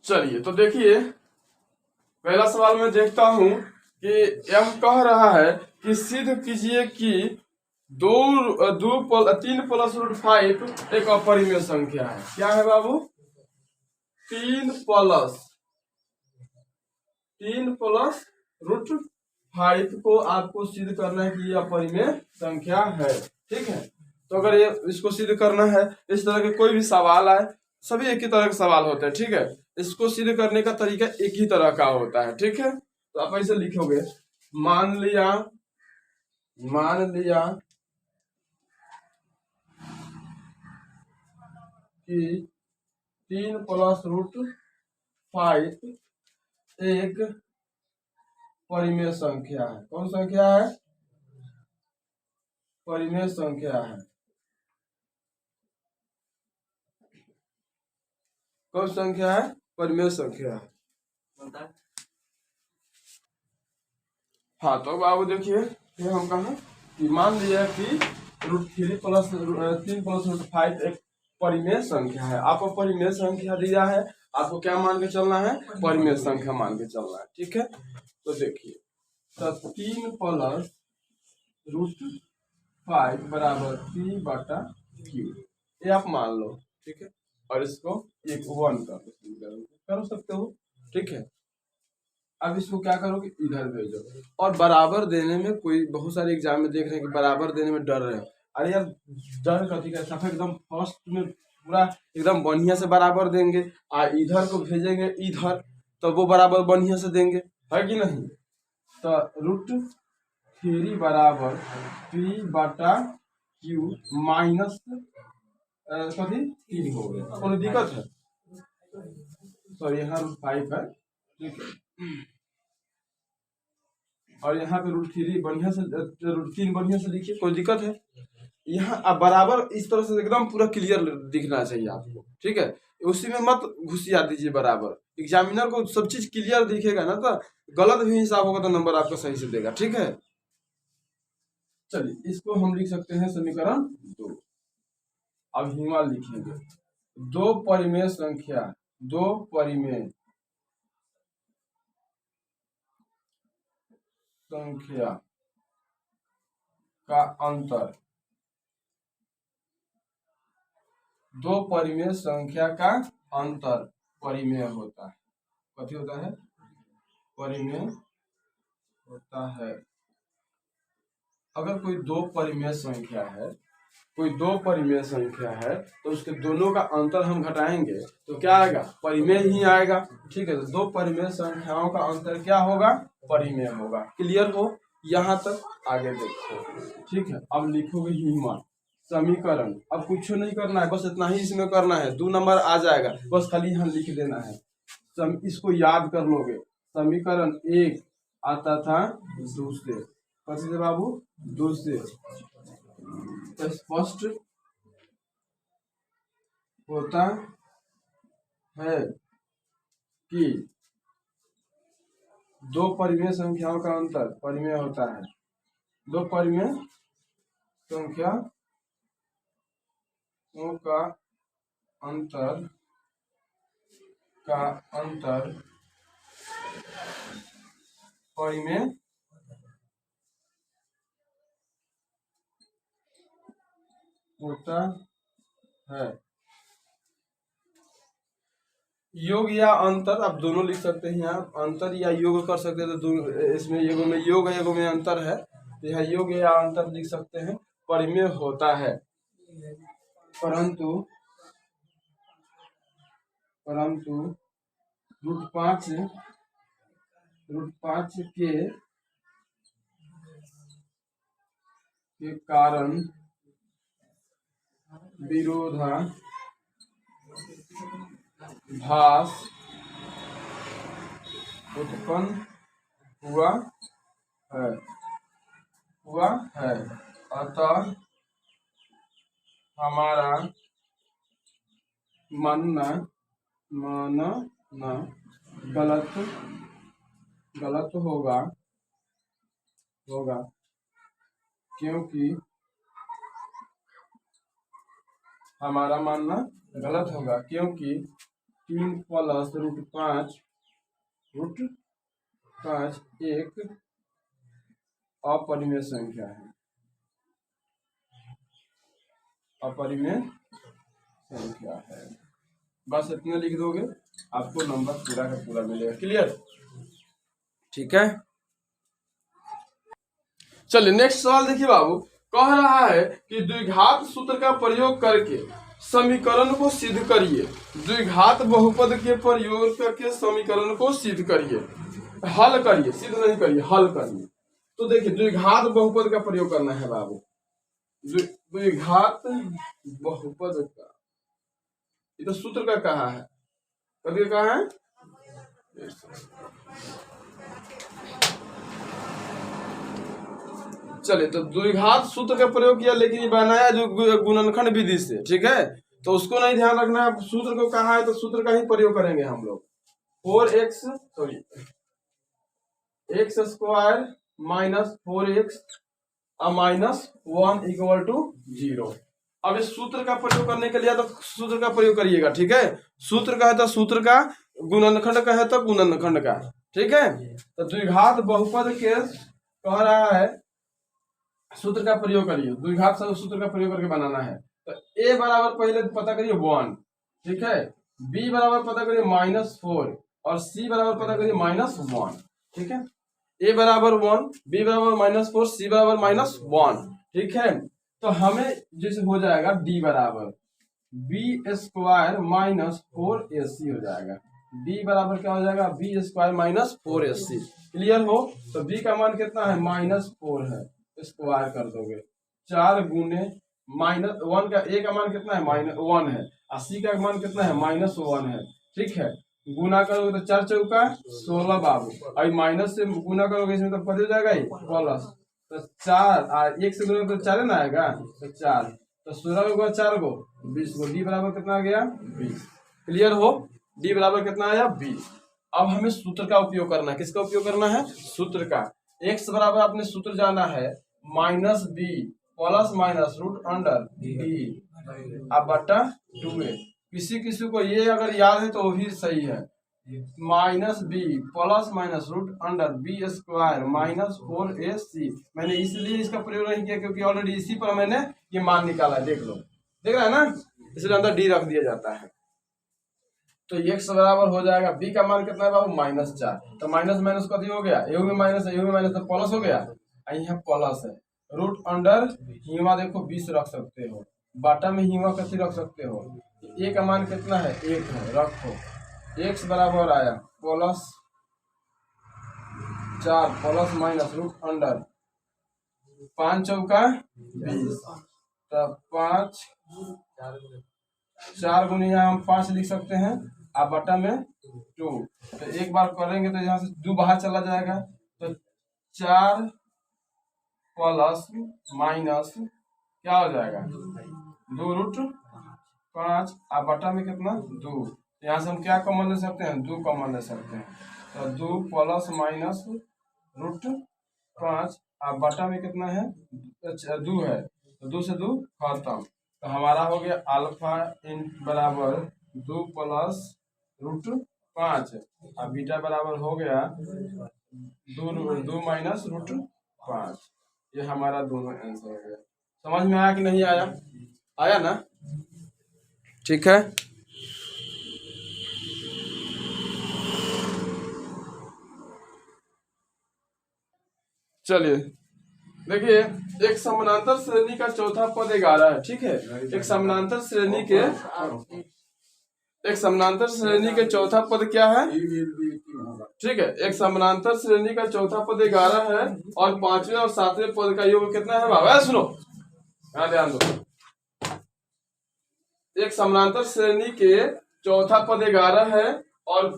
चलिए तो देखिए, पहला सवाल मैं देखता हूं कि एम कह रहा है कि सिद्ध कीजिए कि तीन प्लस रूट फाइव एक अपरिमेय संख्या है। क्या है बाबू? तीन प्लस रूट फाइव को आपको सिद्ध करना है कि यह अपरिमेय संख्या है। ठीक है, तो अगर ये इसको सिद्ध करना है, इस तरह के कोई भी सवाल आए, सभी एक ही तरह के सवाल होते हैं। ठीक है, इसको सिद्ध करने का तरीका एक ही तरह का होता है। ठीक है, तो आप ऐसे लिखोगे, मान लिया कि तीन प्लस रूट फाइव एक परिमेय संख्या है। कौन संख्या है? परिमेय संख्या है। कौन संख्या है? परिमेय संख्या है। हाँ, तो बाबू देखिए, ये हम कहा कि मान लिया कि रूट थ्री प्लस तीन प्लस रूट फाइव एक परिमेय संख्या है। आपको परिमेय संख्या दिया है, आपको क्या मान के चलना है? परिमेय संख्या मान के चलना है। ठीक है, तो देखिए, तो तीन प्लस रूट फाइव बराबर पी बटा क्यू, ये आप मान लो। ठीक है, और इसको एक वन कर सकते हो। ठीक है, अब इसको क्या करोगे? इधर भेजो। और बराबर देने में कोई बहुत सारे एग्जाम में देख रहे हैं कि बराबर देने में डर रहे हो। अरे यार, डर कथी का? सब एकदम फर्स्ट में पूरा एकदम बढ़िया से बराबर देंगे, और इधर को भेजेंगे इधर, तो वो बराबर बढ़िया से देंगे, है कि नहीं? तो रूट थ्री बराबर पी बटा क्यू माइनस कथी तीन हो गया। कोई दिक्कत है? सॉरी, यहाँ रूट फाइव है। ठीक है, और यहाँ पे रूट थ्री बढ़िया से, रूट तीन बढ़िया से लिखिए, कोई दिक्कत है? यहाँ अब बराबर इस तरह से एकदम पूरा क्लियर दिखना चाहिए आपको। ठीक है, उसी में मत घुसिया दीजिए बराबर। एग्जामिनर को सब चीज क्लियर दिखेगा ना, तो गलत भी हिसाब होगा तो नंबर आपको सही से देगा। ठीक है, चलिए इसको हम लिख सकते हैं समीकरण दो। अब हिमा लिखेंगे, दो परिमेय संख्या का अंतर, दो परिमेय संख्या का अंतर परिमेय होता है। कथी होता है? परिमेय होता है। अगर कोई दो परिमेय संख्या है, तो उसके दोनों का अंतर हम घटाएंगे तो क्या आएगा? परिमेय ही आएगा। ठीक है, तो दो परिमेय संख्याओं का अंतर क्या होगा? परिमेय होगा। क्लियर हो यहाँ तक? आगे देखो। ठीक है, अब लिखोगे हिमा समीकरण। अब कुछ नहीं करना है, बस इतना ही इसमें करना है, 2 नंबर आ जाएगा, बस खाली यहाँ लिख देना है। इसको याद कर लोगे। समीकरण एक आता था दूसरे, कैसे से बाबू? दूसरे। तो स्पष्ट होता है कि दो परिमेय संख्याओं का अंतर परिमेय होता है। दो परिमेय संख्याओं का अंतर परिमेय होता है। योग या अंतर, आप दोनों लिख सकते हैं। यहाँ अंतर या योग कर सकते हैं, तो इसमें योग में योग है, योग में अंतर है, तो यहाँ योग या अंतर लिख सकते हैं। परिमेय होता है, परंतु रूट पाँच के कारण विरोधाभास उत्पन्न हुआ है। अतः हमारा मानना गलत होगा, क्योंकि हमारा मानना गलत होगा, क्योंकि 3 प्लस √5 एक अपरिमेय संख्या है, अपरिमेय संख्या है। बस इतना लिख दोगे, आपको नंबर पूरा का पूरा मिलेगा। क्लियर? ठीक है, चलिए नेक्स्ट सवाल देखिए बाबू। कह रहा है कि द्विघात सूत्र का प्रयोग करके समीकरण को सिद्ध करिए। द्विघात बहुपद के प्रयोग करके समीकरण को सिद्ध करिए, हल करिए, सिद्ध नहीं करिए, हल करिए। तो देखिए द्विघात बहुपद का प्रयोग करना है बाबू। द्विघात बहुपद का, ये तो सूत्र का कहा है, कभी कहा है। चलिए तो द्विघात सूत्र का प्रयोग किया, लेकिन ये बनाया जो गुणनखंड विधि से, ठीक है, तो उसको नहीं ध्यान रखना है। सूत्र को कहा है तो सूत्र का ही प्रयोग करेंगे हम लोग। 4x x square minus 4x minus 1 equal to 0। अब इस सूत्र का प्रयोग करने के लिए तो सूत्र का प्रयोग करिएगा, ठीक है। सूत्र का है तो सूत्र का, गुणनखंड का है तो गुणनखंड का, ठीक है। तो द्विघात बहुपद के कह रहा है सूत्र का प्रयोग करिए, द्विघात सूत्र का प्रयोग करके बनाना है। तो a बराबर पहले पता करिए 1, ठीक है, b बराबर पता करिए -4 और c बराबर पता करिए -1, ठीक है। a बराबर 1, b बराबर -4, c बराबर -1, ठीक है। तो हमें जैसे हो जाएगा d बराबर b स्क्वायर -4ac हो जाएगा। d बराबर क्या हो जाएगा, b स्क्वायर -4ac। क्लियर हो? तो b का मान कितना है, -4 है, स्क्वायर कर दोगे 4 गुने -1 का, a का मान कितना है, -1 है, और c का मान कितना है, -1 है, ठीक है। गुना करोगे तो 4 चौका 16 बाबू, और माइनस से गुना करोगे इसमें तो पता हो जाएगा ही प्लस, तो 4 1 से गुना तो 4 ना आएगा, तो 4, तो 16 को 4 को 20 को, डी बराबर कितना आ गया, 20। क्लियर हो? डी बराबर कितना आया, 20। अब हमें सूत्र का उपयोग करना है। किसका उपयोग करना है, सूत्र का। x बराबर आपने सूत्र जाना है -b प्लस माइनस √d अब बटा 2a। किसी किसी को ये अगर याद है तो वो भी सही है, -b plus minus √b square -4ac। मैंने इसलिए इसका प्रयोग नहीं किया क्योंकि ऑलरेडी इसी पर मैंने ये मान निकाला है, देख लो, देख रहा है ना, इसलिए अंदर d रख दिया जाता है। तो x बराबर हो जाएगा, b का मान कितना है बाबू, -4, तो माइनस माइनस कभी हो गया, एहू में माइनस एहू में माइनस, तो प्लस हो गया, यहाँ प्लस है, √ हिमा देखो 20 रख सकते हो, बाटा में हिमा कैसे रख सकते हो, a का मान कितना है, 1 है, रखो। x बराबर आया +4 प्लस माइनस √ 5 चौका 20, तो 5 4 गुने यहाँ हम 5 लिख सकते हैं, आप बटा में 2, तो एक बार करेंगे तो यहाँ से 2 बाहर चला जाएगा, तो 4 प्लस माइनस क्या हो जाएगा, 2√5, आप बटा में कितना 2, यहाँ से हम क्या कॉमन ले सकते हैं, 2 कॉमन ले सकते हैं, तो 2 प्लस माइनस √5, आप बटा में कितना है, 2 है, तो 2 से 2 खत्म, तो हमारा हो गया अल्फा इन बराबर 2 प्लस √5 और बीटा बराबर हो गया 2 माइनस √5। ये हमारा दोनों आंसर हो गया। समझ में आया कि नहीं आया? आया ना? ठीक है, चलिए देखिए, एक समानांतर श्रेणी का चौथा पद 11 है, ठीक है। एक समानांतर श्रेणी के चौथा पद क्या है, ठीक है। एक समानांतर श्रेणी का चौथा पद 11 है और 5वें और 7वें पद का योग कितना है बाबा, सुनो यहाँ ध्यान दो। एक समानांतर श्रेणी के चौथा पद 11 है और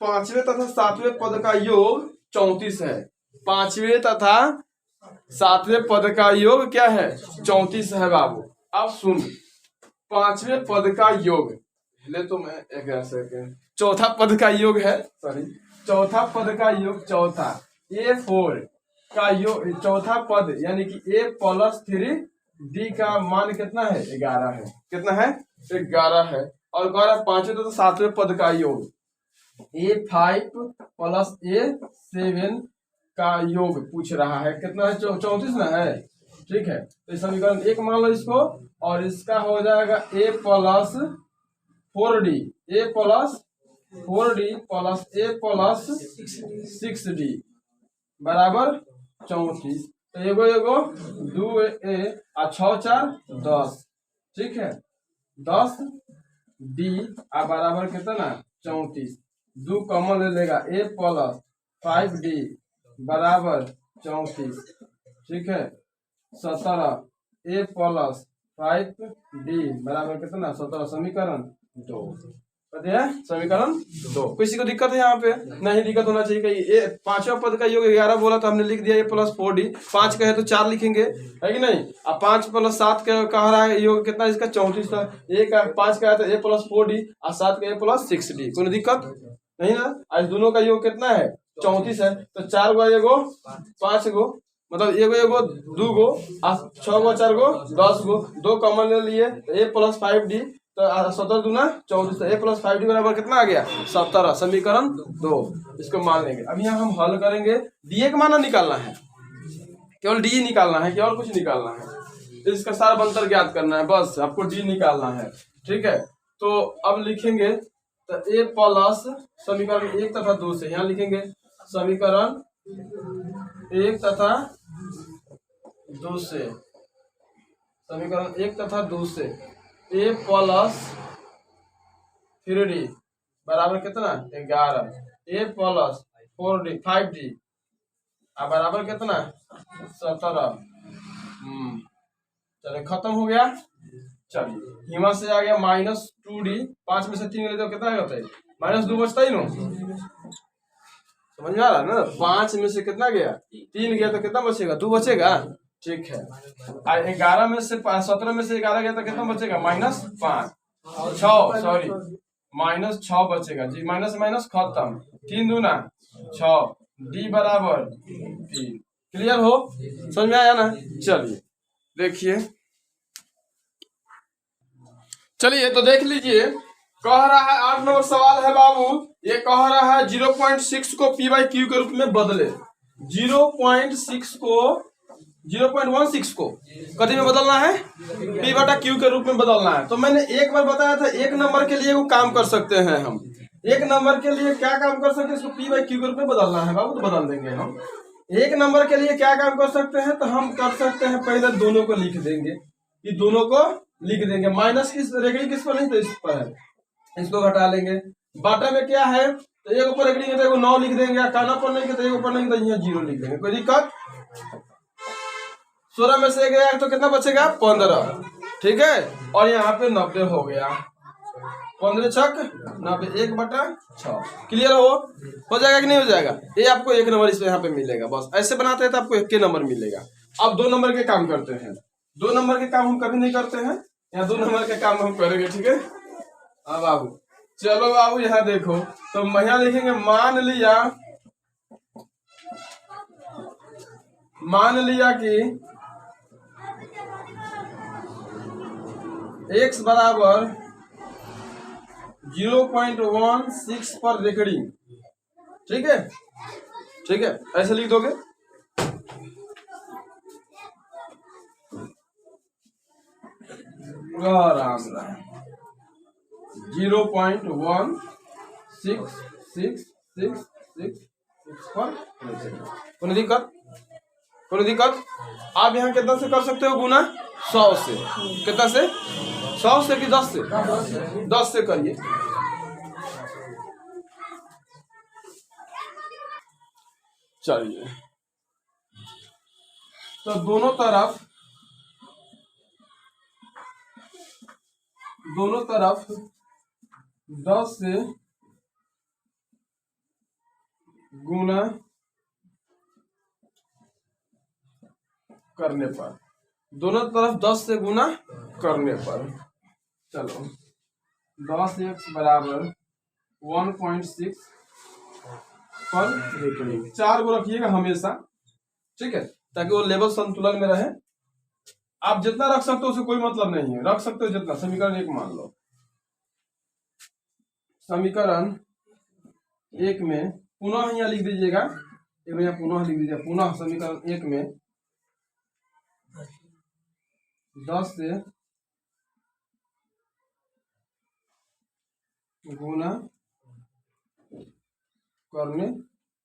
5वें तथा 7वें पद का योग 34 है। 5वें तथा 7वें पद का योग क्या है, 34 है बाबू। अब सुन, 5वें पद का योग ले, तो मैं एक सेकंड, चौथा पद का योग है, सॉरी, चौथा पद का योग, चौथा A4 का योग, चौथा पद यानी कि A + 3D का मान कितना है, 11 है। कितना है, 11 है। और कह रहा है पांचवें तो सातवें पद का योग, A5 प्लस A7 का योग पूछ रहा है। कितना है? 34 ना है। ठीक है, तो समीकरण 1 मान लो इसको, और इसका हो जाएगा A plus 4D, A plus 4D plus A plus 6D बराबर 34। तो एगो एगो 2 A और 6 4 10। ठीक है, 10D बराबर कितना? 34। 2 कॉमन ले लेगा, A प्लस 5D बराबर 34। ठीक है, 17 A प्लस 5D बराबर कितना? 17। समीकरण 2। समीकरण 2। किसी को दिक्कत है यहाँ पे? नहीं दिक्कत होना चाहिए। कहीं ए पांचवा पद का योग 11 बोला तो हमने लिख दिया A प्लस 4D। 5 कहे तो 4 लिखेंगे, है कि नहीं? अब 5 प्लस 7 कह रहा है योग कितना इसका? 34 था। 5 का है तो A प्लस 4D और 7 का A प्लस 6D। कोई दिक्कत नहीं ना? आज दोनों का योग कितना है? 34 है। तो 4 गो एगो 5 गो, मतलब एगो एगो 2 गो और 6 गो 4 गो 10 गो। 2 कॉमन ले लिए तो A प्लस 5D, तो 17 दूना 34। तो A प्लस 5D बराबर कितना आ गया? 17। समीकरण 2। इसको मान लेंगे। अब यहाँ हम हल करेंगे। DA का माना निकालना है, केवल D निकालना है, केवल कुछ निकालना है। इसका सारा बंतर ज्ञात करना है, बस आपको D निकालना है। ठीक है, तो अब लिखेंगे तो A प्लस समीकरण 1 तथा 2 से, यहाँ लिखेंगे समीकरण 1 तथा 2 से, समीकरण 1 तथा 2 से A प्लस 3D बराबर कितना? 11। A प्लस 4D 5D बराबर कितना? 17। चलिए खत्म हो गया। चलिए हिमा से आ गया -2D। 5 में से 3 ले तो कितना होता है? -2 बचता ही ना। समझ में आ रहा है ना? 5 में से कितना गया? 3 गया तो कितना बचेगा? 2 बचेगा। ठीक है, 11 में से 17 में से 11 गया तो कितना बचेगा? -5 6 सॉरी -6 बचेगा जी। माइनस माइनस खत्म। 3 दूना 6, D बराबर 3। क्लियर हो? समझ में आया ना? चलिए देखिए, चलिए तो देख लीजिए। कह रहा है 8 नंबर सवाल है बाबू। ये कह रहा है 0.6 को P/Q के रूप में बदले। 0.6 को 0.16 को कथी में बदलना है? P/Q के रूप में बदलना है। तो मैंने एक बार बताया था, एक नंबर के लिए वो काम कर सकते हैं हम। एक नंबर के लिए क्या काम कर सकते हैं? इसको P/Q के रूप में बदलना है बाबू, तो बदल देंगे हम। एक नंबर के लिए क्या काम कर सकते हैं? तो हम कर सकते हैं, पहले दोनों को लिख देंगे। ये दोनों को लिख देंगे। माइनस किस रेगड़ी किस पर? नहीं तो इस पर है। इसको घटा लेंगे। बाटा में क्या है? तो एक ऊपर रेगड़ी है तो एगो 9 लिख देंगे। खाना पर नहीं तो एक ऊपर नहीं तो यहाँ 0 लिख देंगे। कोई दिक्कत? 16 में से गया तो कितना बचेगा? 15। ठीक है, और यहाँ पे 90 हो गया। 15 छक 90, 1/6। क्लियर हो जाएगा कि नहीं हो जाएगा? ये आपको 1 नंबर इस यहाँ पे मिलेगा। बस ऐसे बनाते हैं तो आपको 1 नंबर मिलेगा। अब 2 नंबर के काम करते हैं। 2 नंबर के काम हम कभी नहीं करते हैं, यहाँ 2 नंबर के काम हम करेंगे। ठीक है, हाँ बाबू। चलो बाबू यहाँ देखो, तो यहाँ लिखेंगे मान लिया कि x बराबर 0.16 पर रेकड़ी। ठीक है, ठीक है, ऐसे लिख दोगे। राम राम 0.1666 पर कोई दिक्कत? कोई दिक्कत? आप यहाँ कितना से कर सकते हो गुना? 100 से। कितना से? 100 से कि 10 से? 10 से करिए। चलिए, तो दोनों तरफ 10 से गुना करने पर, दोनों तरफ 10 से गुना करने पर, चलो 10x बराबर 1.6 पर रेकड़ी। 4 को रखिएगा हमेशा। ठीक है, ताकि वो लेवल संतुलन में रहे। आप जितना रख सकते हो उसे कोई मतलब नहीं है, रख सकते हो जितना। समीकरण 1 मान लो। समीकरण एक में पुनः यहाँ लिख दीजिएगा, एक में यहाँ पुनः लिख दीजिएगा, पुनः समीकरण एक में 10 से गुना करने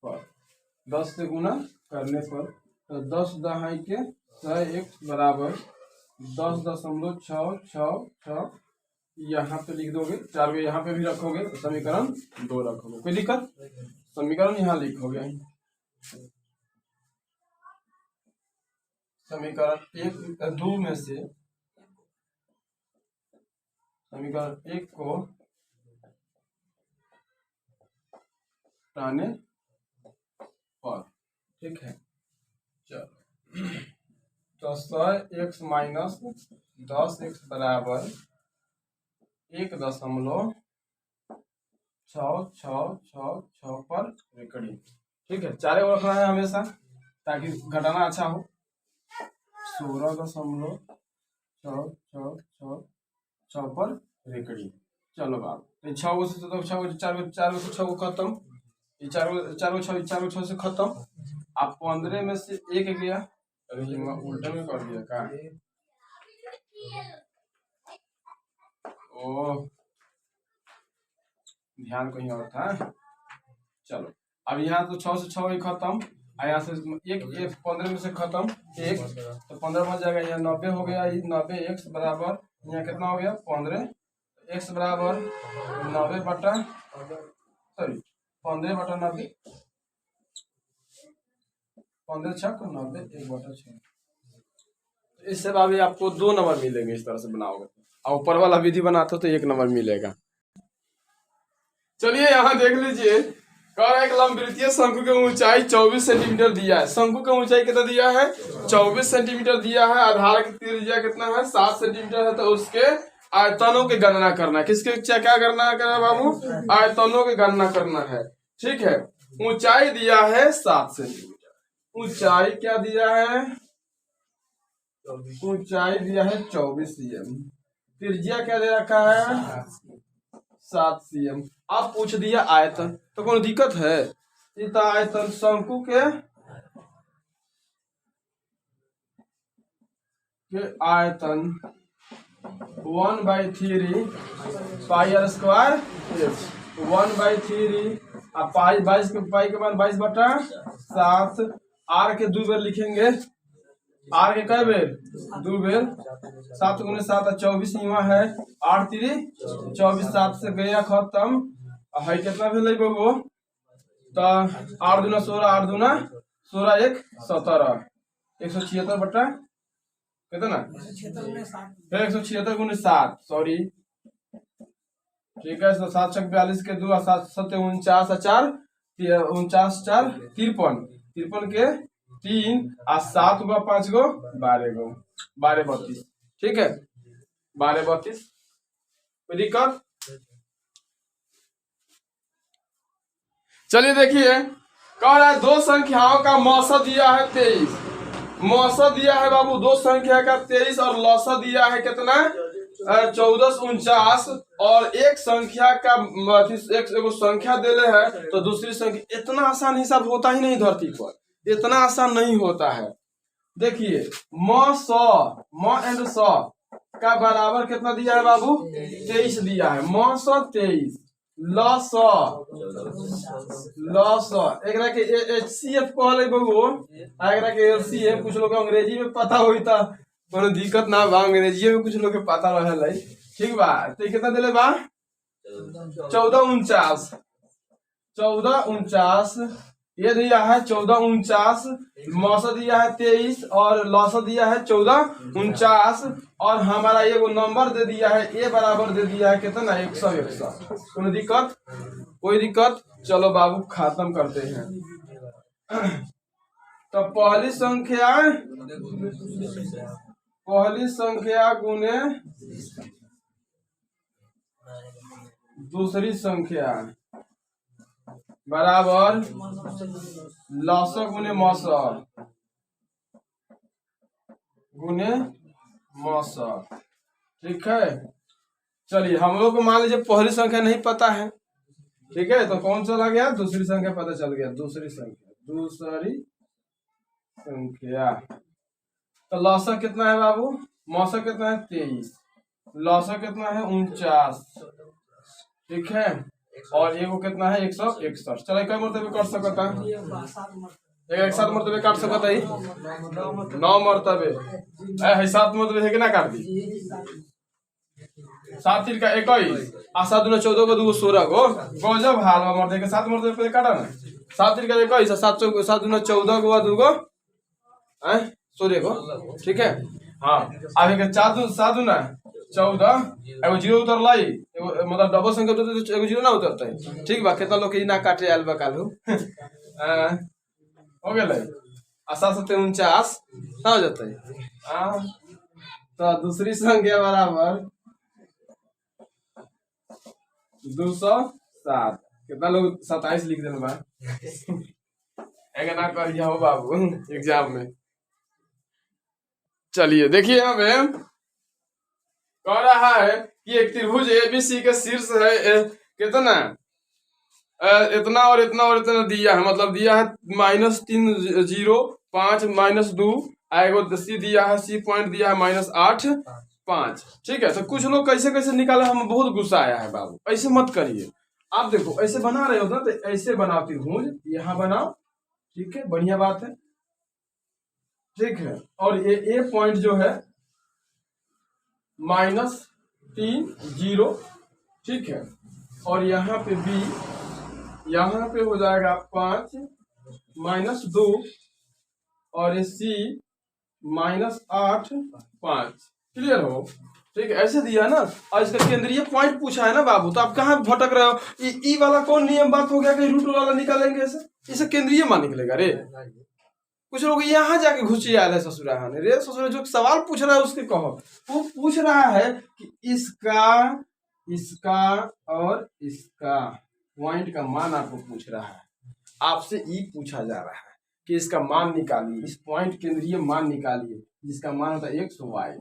पर, 10 से गुना करने पर, तो 10 दहाई के 100x बराबर 10.666, यहाँ पे लिख दोगे, 4 यहाँ पे भी रखोगे तो समीकरण 2 रखोगे, कोई दिक्कत? समीकरण यहाँ लिखोगे, समीकरण 1 2 में से समीकरण 1 को हटाने पर, ठीक है। चलो तो 100x माइनस 10x बराबर 1.666 पर रेकड़ी, ठीक है। 4 रखना है हमेशा ताकि घटाना अच्छा हो। 16.666 पर रेकड़ी। चलो बाप, 6 से तो 6 4 से 6 खत्म, ये 4 6 से खत्म। आप 15 में से 1 गया, अरे ये मैं उल्टा में कर दिया का, ओ ध्यान कहीं और था। चलो अब यहाँ तो 6 से 6 खत्म, यहाँ से 1 15 में से खत्म 1, तो 15 बच जाएगा, यहाँ 90 हो गया। ये 90 x बराबर यहाँ कितना हो गया 15, x बराबर 90 बटा 90, 15 छक 90 1/6। इससे भाभी आपको 2 नंबर मिलेंगे, इस तरह से बनाओगे। और ऊपर वाला विधि बनाते हो तो 1 नंबर मिलेगा। चलिए यहाँ देख लीजिए, एक लंबवृत्तीय शंकु की ऊंचाई 24 सेंटीमीटर दिया है। शंकु की ऊंचाई कितना दिया है 24 सेंटीमीटर दिया है। आधार की त्रिज्या कितना है 7 सेंटीमीटर है। तो उसके आयतनों की गणना करना है। किसके क्या करना है बाबू, आयतनों की गणना करना है, ठीक है। ऊंचाई दिया है 7 सेंटीमीटर, ऊंचाई क्या दिया है, ऊंचाई दिया है 24 cm, त्रिज्या क्या दे रखा है 7 cm। आप पूछ दिया आयतन, तो कोई दिक्कत है? इतना आयतन शंकु के आयतन 1/3 पाई r स्क्वायर 1/3 पाई 22 के पाई के बाद 22/7। r के 2 बार लिखेंगे, r के कई बेर 2 बेर, 7 × 7 24 यहाँ है, 8 3 24, 7 से गया खत्म। है कितना भेल बाबू, तो 8 दूना 16, 8 दूना 16 1 17, 176 बटा कितना 176 × 7, सॉरी, ठीक है। 7 छक 42 के 2, 7 7 49, 4 49 4 53, 53 के 3 और 7 गो 5 गो 12 गो 12 32, ठीक है 12 32। कोई दिक्कत? चलिए देखिए, कह रहा है 2 संख्याओं का मौसा दिया है 23, मौसा दिया है बाबू 2 संख्या का 23 और लौसा दिया है कितना 1449, और एक संख्या का एक संख्या देले है तो दूसरी संख्या। इतना आसान हिसाब होता ही नहीं धरती पर, इतना आसान नहीं होता है। देखिए म एंड 100 का बराबर कितना दिया है बाबू 23 दिया है। म 100 23, ल 100 एकरा के HCF कहले बाबू, एकरा के LCM कुछ लोग अंग्रेजी में पता होई था, कोनो दिक्कत ना बा, अंग्रेजी में कुछ लोग के पता रहल, ठीक बा। तो कितना देले बा 1449, ये दिया है 1449, मौसा दिया है 23 और लौसा दिया है 1449, और हमारा ये वो नंबर दे दिया है ए बराबर दे दिया है कितना 100। कोई दिक्कत? कोई दिक्कत? चलो बाबू खत्म करते हैं। तो पहली संख्या गुने दूसरी संख्या बराबर लौसा गुने मौसा गुने मौसा, ठीक है। चलिए हम लोग को मान लीजिए पहली संख्या नहीं पता है, ठीक है, तो कौन चला गया, दूसरी संख्या पता चल गया, दूसरी संख्या। तो लौसा कितना है बाबू, मौसा कितना है 23, लौसा कितना है 49, ठीक है, और ये वो कितना है 161। चलो कई मरतबे कर सकता है, एक साथ मरतबे काट सकता है 9 मरतबे, 7 मरतबे है कि ना काट दी, 7 3 का 21 आ 7 दूना 14 को 2 16 को गजब हाल में मरते के 7 मरतबे पहले काटा ना, 7 3 का 21 7 दूना 14 को 2 को 16 को, ठीक है। हाँ आगे के 7 दूना 14 एगो जीरो उतर लाई, मतलब डबल संख्या उतरते तो एगो जीरो ना उतरता है, ठीक बा। कितना लोग के ना काटे आयल बा कालू हो गेलै, 7 7 49 ना हो जाता है। तो दूसरी संख्या बराबर 207, कितना लोग 27 लिख देना बा एक ना कर हो बाबू एग्जाम में। चलिए देखिए यहाँ पे कह रहा है कि एक त्रिभुज एबीसी का शीर्ष है कितना, इतना और इतना और इतना दिया है, मतलब दिया है -3 0 5 -2, एगो सी दिया है, सी पॉइंट दिया है -8 5, ठीक है। तो कुछ लोग कैसे कैसे निकाला, हमें बहुत गुस्सा आया है बाबू, ऐसे मत करिए। आप देखो ऐसे बना रहे हो ना, तो ऐसे बनाओ त्रिभुज, यहाँ बनाओ, ठीक है, बढ़िया बात है, ठीक है। और ये ए पॉइंट जो है -3 0, ठीक है, और यहाँ पे बी, यहाँ पे हो जाएगा 5 -2, और ये सी -8 5, क्लियर हो, ठीक है। ऐसे दिया ना, और इसका केंद्रीय पॉइंट पूछा है ना बाबू, तो आप कहाँ भटक रहे हो, ई वाला कौन नियम बात हो गया कि रूट वाला निकालेंगे, इसे केंद्रीय मान निकलेगा रे। कुछ लोग यहाँ जाके घुसी आ रहे ससुराल, रे ससुराल जो सवाल पूछ रहा है उसके कहो, वो पूछ रहा है कि इसका और इसका पॉइंट का मान आपको पूछ रहा है, आपसे ई पूछा जा रहा है कि इसका मान निकालिए, इस पॉइंट केंद्रीय मान निकालिए, जिसका मान होता है x y,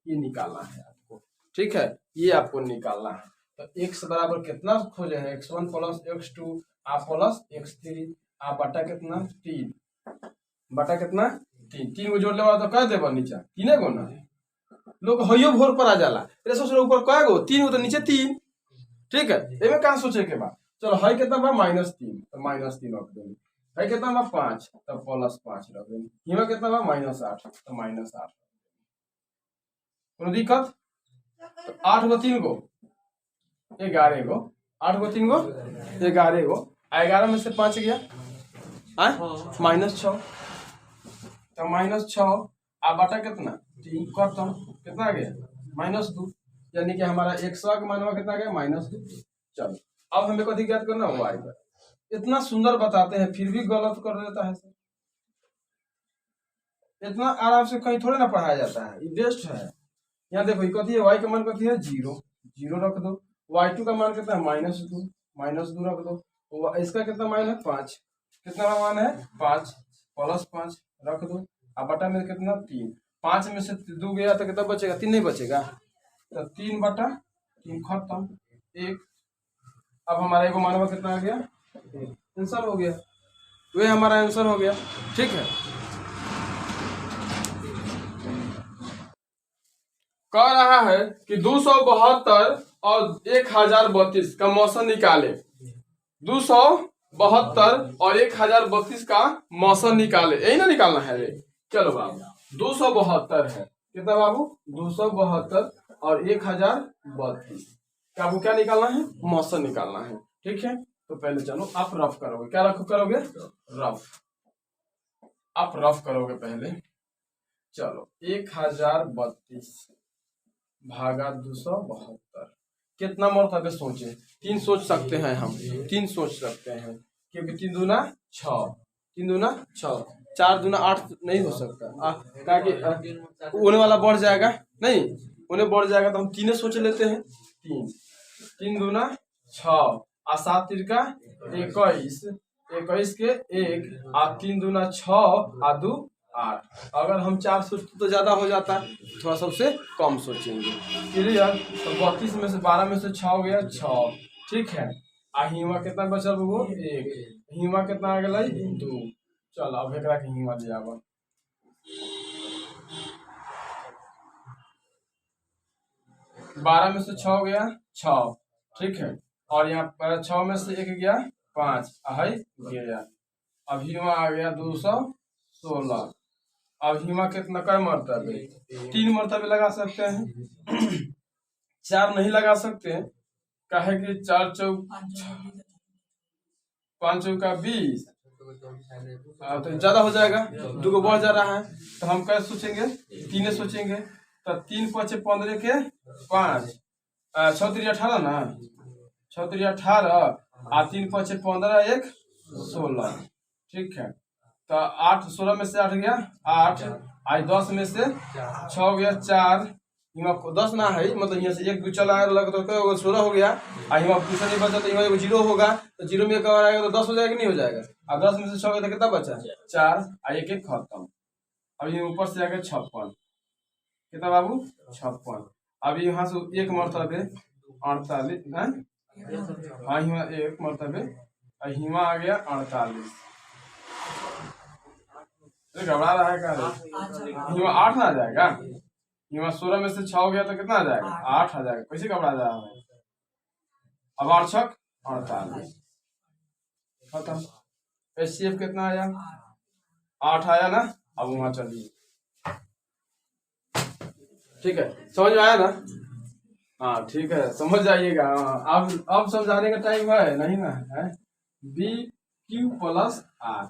ये निकालना है आपको, ठीक है, ये आपको निकालना है। तो x बराबर कितना खोजे हैं, x1 + x2 आप प्लस x3 आप बटा कितना 3, बटा कितना 3 को जोड़ ले तो कह देबा नीचे 3 गो ना, लोग हइयो भोर पर आ जाला, रे सोच ऊपर कय गो 3 गो तो नीचे 3, ठीक है। एमे कहां सोचे के बाद, चलो हई कितना बा -3 तो -3 रख देनी, हई कितना बा 5 तो +5 रख देनी, हिमा कितना बा -8 तो -8, कोनो दिक्कत। तो 8 गो 3 गो 11 गो, 8 गो 3 गो 11 गो, 11 में से 5 गया -6, तो -6 आप बटा कितना 3 खत्म, कितना आ गया -2, यानी कि हमारा x का मानवा कितना गया -2। चलो अब हमें कथी ज्ञात करना y का, इतना सुंदर बताते हैं फिर भी गलत कर देता है सर, इतना आराम से कहीं थोड़े ना पढ़ाया जाता है, ये बेस्ट है। यहाँ देखो कथी है, y का मान कथी है 0 0 रख दो, y2 का मान कितना है -2 रख दो, इसका कितना मान है 5, कितना मान है 5 +5 रख दो, अब बटा में कितना 3, 5 में से 2 गया तो कितना बचेगा 3 नहीं बचेगा, तो 3/3 खत्म 1। अब हमारा एगो मानवा कितना आ गया, आंसर हो गया, वे हमारा आंसर हो गया, ठीक है। कह रहा है कि 272 और 1032 का मौसम निकाले, 272 और 1032 का मौसम निकाले, यही ना निकालना है रे। चलो बाबू 272 है, कितना बाबू 272 और 1032 का आपको क्या निकालना है, मौसम निकालना है, ठीक है। तो पहले चलो आप रफ करोगे, क्या रफ करोगे, आप रफ करोगे पहले। चलो 1032 भागा 272 कितना मरतबे सोचे, 3 सोच सकते हैं हम, 3 सोच सकते हैं, क्योंकि 3 दूना 6, 3 दूना 6, 4 दूना 8 नहीं हो सकता, उन्हें वाला बढ़ जाएगा, नहीं उन्हें बढ़ जाएगा, तो हम 3 सोच लेते हैं, 3 दूना 6 और 7 3 का 21, 21 के 1 और 3 दूना 6 और 2 8, अगर हम 4 सोचते तो ज्यादा हो जाता है, थोड़ा सबसे कम सोचेंगे, क्लियर। तो 32 में से 12 में से 6 गया 6, ठीक है। आ हिमा कितना बचल वो 1, हिमा कितना आ गया 2। चल अब एकरा के हिमा ले आवा। 12 में से 6 गया 6, ठीक है, और यहाँ पर 6 में से 1 गया 5 है गया। अब हिमा आ गया 216। अब हिमा कितना का मरतबे 3 मरतबे लगा सकते हैं 4 नहीं लगा सकते, काहे कि 4 चौक 5 चौका 20 तो ज्यादा हो जाएगा, 2 को बढ़ जा रहा है, तो हम कैसे सोचेंगे 3 सोचेंगे। तो 3 5 15 के 5 6 3 18 ना, 6 3 18 आ 3 5 15 1 16, ठीक है। तो 8 16 में से 8 गया 8, आज 10 में से 6 गया 4, हिमा 10 ना है, मतलब यहाँ से 1 2 चला लग तो 16 हो गया। हिमा कुछ नहीं बचा तो हिमा 0 होगा, तो 0 में कवर आएगा तो 10 हो जाएगा, नहीं हो जाएगा। अब 10 में से 6 गया तो कितना बचा 4, आ 1 1 खत्म। अब ये ऊपर से आ गया 56, कितना बाबू 56। अब यहाँ से 1 मरतबे 48 है, हाँ हिमा 1 मरतबे हिमा आ गया 48। घबरा रहा है क्या, हिमा 8 ना आ जाएगा, हिमा 16 में से 6 हो गया तो कितना आ जाएगा 8 आ जाएगा, कैसे घबरा रहा है। अब 8 6 48 खत्म। HCF कितना आया 8 आया ना। अब वहां चलिए, ठीक है, समझ में आया ना, हाँ ठीक है, समझ जाइएगा। अब समझाने का टाइम है नहीं ना, है BQ प्लस R।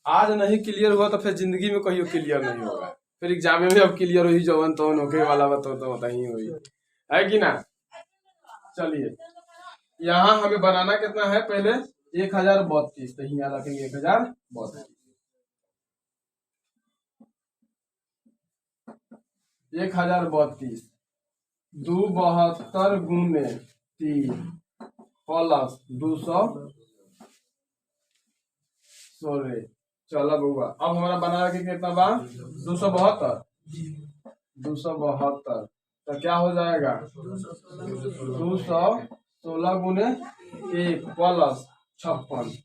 आज नहीं क्लियर हुआ तो फिर जिंदगी में कहीं क्लियर नहीं होगा, फिर एग्जाम में अब क्लियर हुई जवन तो होके वाला तो होता ही हुई है कि ना। चलिए यहाँ हमें बनाना कितना है, पहले 1032, तो यहाँ रखेंगे 1032। 1032 2 72 गुने 3 प्लस 216। चलो बउआ, अब हमारा बना के कितना बा 272, 272 तो क्या हो जाएगा 216 गुने 1 प्लस 56।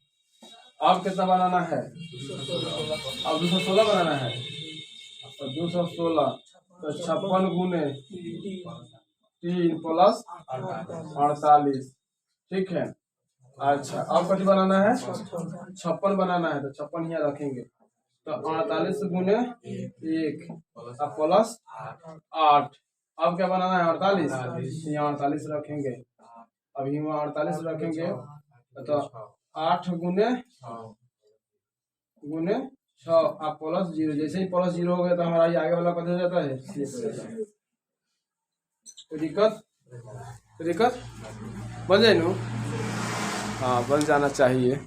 अब कितना बनाना है, अब 216 बनाना है, तो 216 तो 56 गुने 3 प्लस 48, ठीक है। अच्छा अब कति बनाना है 56 बनाना है, तो 56 यहाँ रखेंगे, तो 48 गुने 1 प्लस 8। अब क्या बनाना है 48, यहाँ 48 रखेंगे, अब यहाँ 48 रखेंगे, तो 8 गुने 6 प्लस 0। जैसे ही प्लस 0 हो गया तो हमारा ये आगे वाला पता हो जाता है, दिक्कत बन जाए नो, हाँ बन जाना चाहिए।